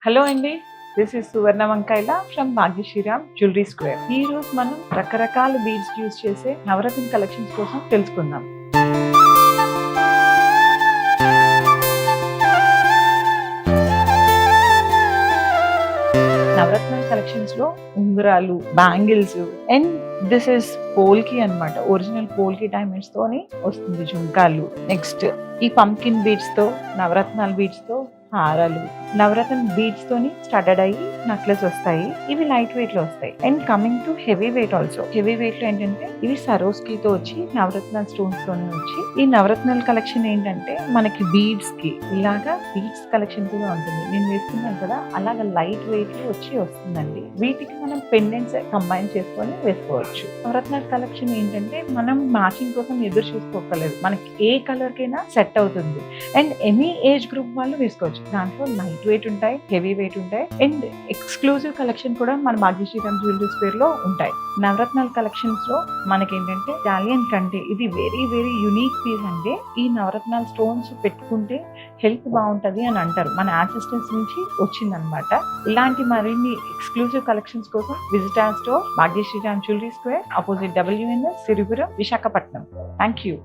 Hello అండి. This is సువర్ణ వంకాయల from భాగ్యశ్రీరామ్ jewellery square. ఈ రోజు మనం రకరకాల బీడ్స్ యూజ్ చేసే నవరత్న కలెక్షన్స్ కోసం తెలుసుకుందాం. నవరత్న కలెక్షన్స్ లో ఉంగరాలు, బ్యాంగిల్స్ అండ్ దిస్ ఇస్ పోల్కి అన్నమాట. ఒరిజినల్ పోల్కి డైమండ్స్ తోని వస్తుంది జుంకాలు. నెక్స్ట్ ఈ పంకిన్ బీడ్స్ తో, నవరత్నాల బీడ్స్ తో హారాలు, నవరత్న బీడ్స్ తోని స్టడెడ్ అయ్యి నెక్లెస్ వస్తాయి. ఇవి లైట్ వెయిట్ లో వస్తాయి. And coming to heavy weight also. Heavy weight లో ఏంటంటే ఇవి సరోస్కి తో వచ్చి నవరత్నాల స్టోన్స్ తోని వచ్చి ఈ నవరత్నాల కలెక్షన్ ఏంటంటే మనకి బీడ్స్ కి ఇలాగా బీడ్స్ కలెక్షన్ కూడా ఉంటుంది. నేను వేసుకున్నాను కదా, అలాగా లైట్ వెయిట్ లో వచ్చి వస్తుందండి. వీటికి మనం పెండెంట్స్ కంబైన్ చేసుకొని వేసుకోవచ్చు. నవరత్నాల కలెక్షన్ ఏంటంటే మనం మ్యాచింగ్ కోసం ఎదురు చూసుకోకలేదు, మనకి ఏ కలర్ కైనా సెట్ అవుతుంది. అండ్ ఎనీ ఏజ్ గ్రూప్ వాళ్ళు వేసుకోవచ్చు. దాంట్లో లైట్ వెయిట్ ఉంటాయి, హెవీ వెయిట్ ఉంటాయి అండ్ ఎక్స్క్లూజివ్ కలెక్షన్ కూడా మన భాగ్యశ్రీరామ్ జ్యువెలరీ స్క్వేర్ లో ఉంటాయి. నవరత్నాల కలెక్షన్స్ లో మనకేంటంటే ఇటాలియన్ కంటే ఇది వెరీ వెరీ యునిక్ పీస్. అంటే ఈ నవరత్నాల స్టోన్స్ పెట్టుకుంటే హెల్త్ బాగుంటది అని అంటారు. మన యాన్సిస్టర్స్ నుంచి వచ్చిందనమాట. ఇలాంటి మరిన్ని ఎక్స్క్లూజివ్ కలెక్షన్స్ కోసం visit our store Bhagyasriram jewellery square, opposite WNS, Siripuram, Visakhapatnam. Thank you.